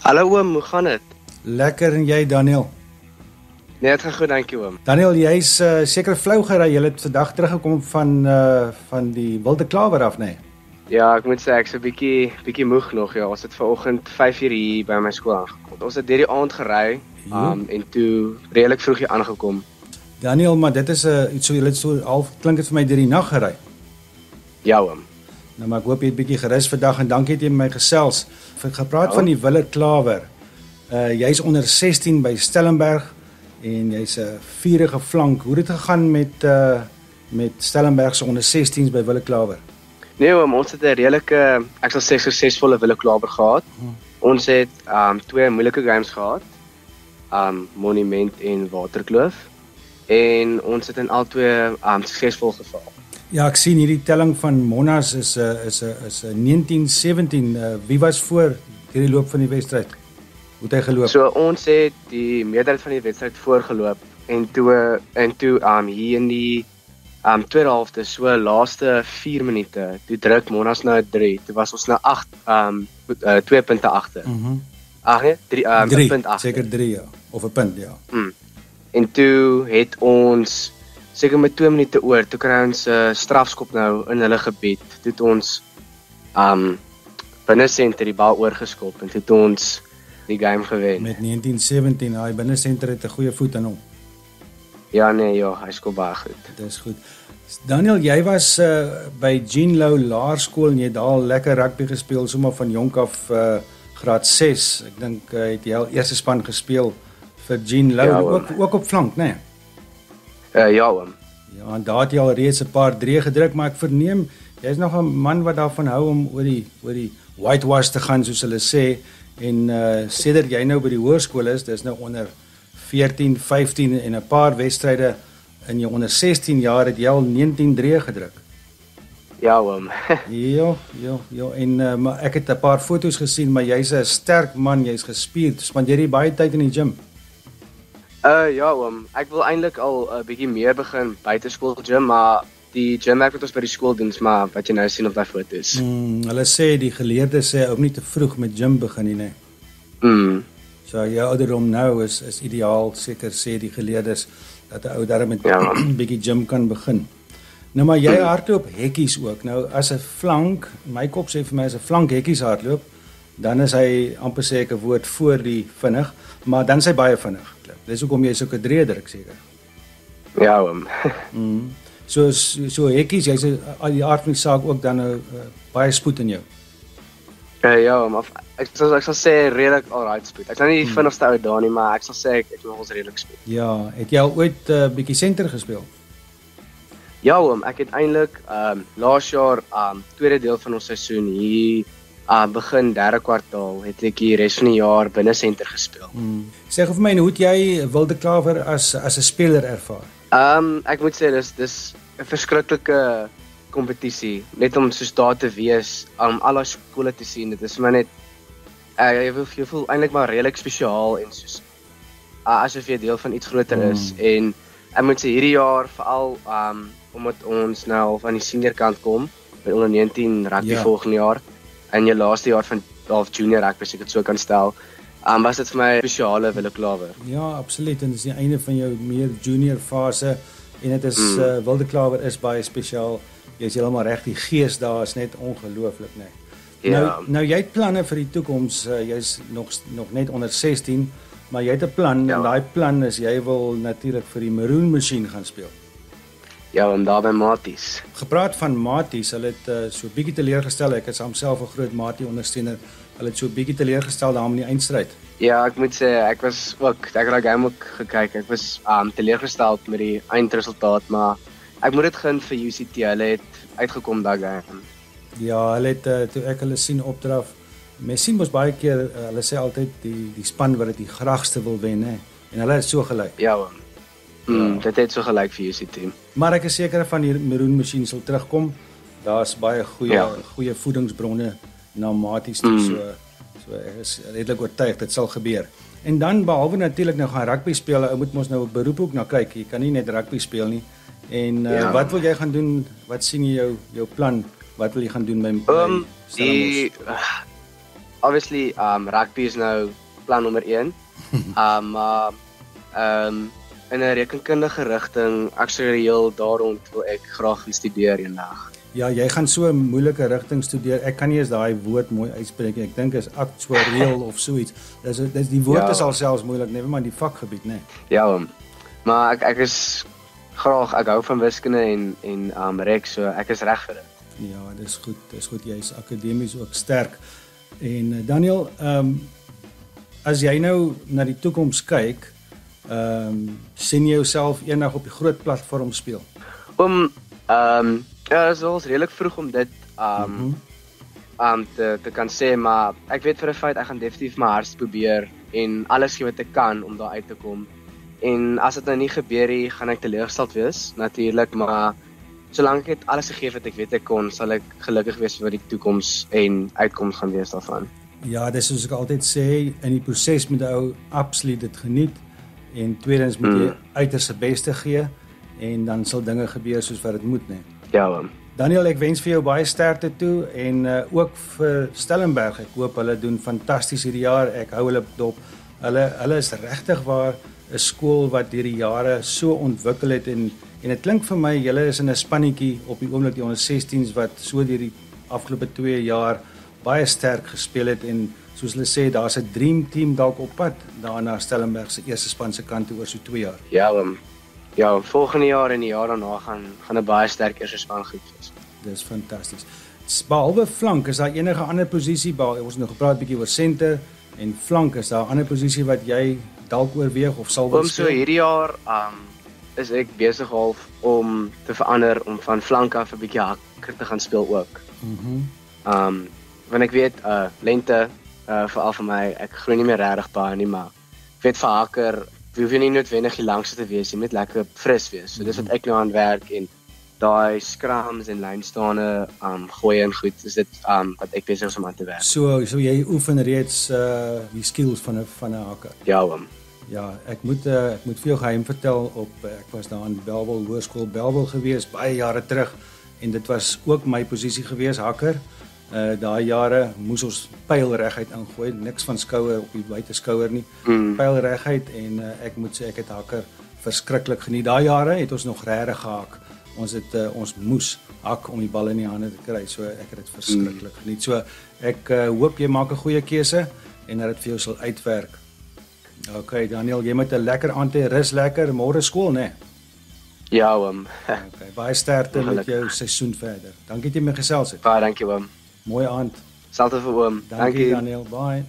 Hallo oom, hoe gaan dit? Lekker en jy Daniel? Nee, het gaan goed, dankie oom. Daniel, jy's seker flou gery. Jy het vandag teruggekom van die Wilde Klawer af, nee? Ja, ek moet sê ek's 'n bietjie moeg nog, ja. Ons het vanoggend 5:00 hier by my skool aangekom. Ons het deur die aand gery, en toe redelik vroeg hier aangekom. Daniel, maar dit is iets so, jy het so half klink dit vir my deur die nag gery. Ja oom. Nou maar ek hoop jy het bietjie gerus vandag en dankie dat jy met my gesels. Ek gepraat van die Wilde Klawer. Jy's onder 16 by Stellenberg en jy's 'n vurige flank. Hoe het dit gegaan met Stellenberg se onder 16s by Wilde Klawer? Nee oom, ons het 'n redelike, ek sal sê suksesvolle Wilde Klawer gehad. Ons het 2 moeilike games gehad. Monument en Waterkloof. En ons het in albei suksesvol geval. Ja, ek sien hierdie telling van Monas is 19-17. Wie was voor hierdie loop van die wedstryd? Hoe het hy geloop? So ons het die meerderheid van die wedstryd voorgeloop en toe hier in die tweede helfte, so laaste 4 minute, toe druk Monas nou 3. Toe was ons nou 2 punte agter. Ag nee, 3 punt agter. Seker 3 ja, of 'n punt ja. En toe het ons seker met 2 minute oor, toe kry ons 'n strafskop nou in hulle gebied. Toe het ons binnesenter die bal oorgeskop en toe het ons die game gewen. Met 19-17, hy binnesenter het 'n goeie voet aan hom. Ja nee, ja, hy skop baie goed. Dit is goed. Daniel, jy was by Jean Louw Laerskool en jy het daar lekker rugby gespeel, sommer van jonk af graad 6. Ek dink het jy al eerste span gespeel vir Jean Louw, ja, ook op flank, né? Nee? Ja oom. Ja, en daar het jy al reeds 'n paar drie gedruk, maar ek verneem jy's nog 'n man wat daarvan hou om oor die whitewash te gaan, soos hulle sê. En sedert jy nou by die hoërskool is, dis nou onder 14, 15 en 'n paar wedstryde in jou onder 16 jaar het jy al 19 drie gedruk. Ja oom. Ja, en maar ek het 'n paar foto's gesien, maar jy's 'n sterk man, jy's gespierd. Spandeer jy baie tyd in die gym? Ja oom, ek wil eintlik al 'n bietjie meer begin buiteskool gym, maar die gymwerk wat ons by die skool doen, maar wat jy nou sien op daai foto's. Hulle sê die geleerdes sê ook nie te vroeg met gym begin nie, nee. So jou ouderdom nou is ideaal, seker sê die geleerdes dat 'n ou daarmee met 'n bietjie gym kan begin. Nou maar jy hardloop hekkies ook. Nou as 'n flank, my kop sê vir my as 'n flank hekkies hardloop, dan is hy amper sê ek 'n woord voor die vinnig, maar dan is hy baie vinnig. Dis hoekom jy sulke drie druk seker. Ja oom. So hekkies, jy's al die aard van die saak ook dan nou baie spoed in jou. Ja, maar ek sal sê redelik alright spoed. Ek's nou nie die vinnigste ou daar nie, maar ek sal sê ek nog ons redelik spoed. Ja, het jy al ooit bietjie senter gespeel? Ja oom, ek het eintlik laas jaar tweede deel van ons seisoen hier begin derde kwartaal het ek hier res van die jaar binne senter gespeel. Sê gou vir my, hoe het jy Wilde Klawer as 'n speler ervaar? Ek moet sê dis 'n verskriklike kompetisie, net om soos daar te wees, al die skole te sien. Dit is maar net jy voel eintlik maar redelik spesiaal en soos asof jy deel van iets groter is. En ek moet sê hierdie jaar veral omdat ons nou van die senior kant kom by onder 19 rugby volgende jaar en jou laaste jaar van junior rugby, as ek dit so kan stel. Was dit vir my 'n spesiale Wilde Klawer. Ja, absoluut, en dit is die einde van jou meer junior fase en dit is Wilde Klawer is baie spesiaal. Jy's heeltemal reg, die gees daar is net ongelooflik, nee. Ja. Nou jy het planne vir die toekoms. Jy's nog net onder 16, maar jy het 'n plan en daai plan is jy wil natuurlik vir die Maroon Machine gaan speel. Ja, en daar by Maties. Gepraat van Maties, hulle het so bietjie teleurgestel. Ek is homself 'n groot Matie ondersteuner. Hulle het so bietjie teleurgestel daarmee in die eindstryd. Ja, ek moet sê ek het daai game ook gekyk. Ek was teleurgestel met die eindresultaat, maar ek moet dit gun vir UCT. Hulle het uitgekom daai game. Ja, hulle het toe ek hulle sien opdraf. Mens sien mos baie keer hulle sê altyd die span wat dit die graagste wil wen, hè. En hulle is so gelyk. Ja, dit het so gelyk vir UCT. Maar ek is seker van die Maroon Machine sal terugkom. Daar's baie goeie voedingsbronne na Maties toe, so ek is redelik oortuig dit sal gebeur. En dan behalwe natuurlik nou gaan rugby speel, ou moet mos nou 'n beroep ook na kyk. Jy kan nie net rugby speel nie. En wat wil jy gaan doen? Wat sien jy jou plan? Wat wil jy gaan doen by obviously rugby is nou plan nommer 1. Maar in 'n rekenkundige rigting, aktuariël daar rond wil ek graag gaan studeer eendag. Ja, jy gaan so 'n moeilike rigting studeer. Ek kan nie eens daai woord mooi uitspreek nie. Ek dink is aktuariël of so iets. Dis die woord is al selfs moeilik, never mind die vakgebied, né? Ja, maar ek is graag, ek hou van wiskunde en rek, so ek is reg vir dit. Ja, dis goed. Jy is akademies ook sterk. En Daniel, as jy nou na die toekoms kyk, sien jy jouself eendag op die groot platform speel? Ja, dit is redelik vroeg om dit te kan sê, maar ek weet vir 'n feit ek gaan definitief my hardste probeer en alles gee wat ek kan om daar uit te kom. En as dit nou nie gebeur nie, gaan ek teleurgesteld wees, natuurlik, maar solank ek alles gegee wat ek weet ek kon, sal ek gelukkig wees met die toekoms en uitkoms gaan wees daarvan. Ja, dis soos ek altyd sê, in die proses moet ou absoluut dit geniet en tweedens moet jy uiters se beste gee en dan sal dinge gebeur soos wat dit moet, né? Ja, Daniel, ek wens vir jou baie sterkte toe en ook vir Stellenberg. Ek hoop hulle doen fantasties hierdie jaar. Ek hou hulle dop. Hulle is regtig waar 'n skool wat deur die jare so ontwikkel het en dit klink vir my julle is in 'n spannetjie op die oomblik die onder 16s wat so deur die afgelope 2 jaar baie sterk gespeel het en soos hulle sê daar's 'n dream team dalk op pad daarna Stellenberg se eerste span se kant oor so 2 jaar. Ja, volgende jaar en die jaar daarna gaan 'n baie sterk eerste span goed wees. Dis fantasties. Behalwe flank, is daar enige ander posisie? Ons het nou gepraat bietjie oor senter en flank, is daar 'n ander posisie wat jy dalk oorweeg of sal wil speel? So hierdie jaar is ek besig half om te verander om van flank af 'n bietjie hakker te gaan speel ook. Want ek weet lente veral vir my, ek groei nie meer regtig baie nie, maar ek weet vir hakker hoef jy nie noodwendig die langste te wees, jy moet lekker fris wees. So dis wat ek nou aan werk en daai scrums en lynstane gooi en goed, is dit wat ek besig is om aan te werk. So jy oefen reeds die skills van 'n hakker. Ja, ek moet vir jou geheim vertel ek was daar in Bellville Hoërskool Bellville gewees baie jare terug en dit was ook my posisie gewees, hakker. Daai jare moes ons pyl reguit ingooi, niks van skouer op die buiteskouer nie. Pyl reguit en ek moet sê ek het hakker verskriklik geniet. Daai jare het ons nog regtig gehak. Ons moes hak om die bal in die hande te kry. So ek het dit verskriklik geniet. So ek hoop jy maak 'n goeie keuse en dat dit vir jou sal uitwerk. Okay, Daniel, jy moet 'n lekker aand hê, rus lekker, môre skool, né? Ja, Okay, baie sterkte met jou seisoen verder. Dankie dat jy my gesels het. Baie dankie, oom. Mooi aand. Selfs vir oom. Dankie Daniel, bye.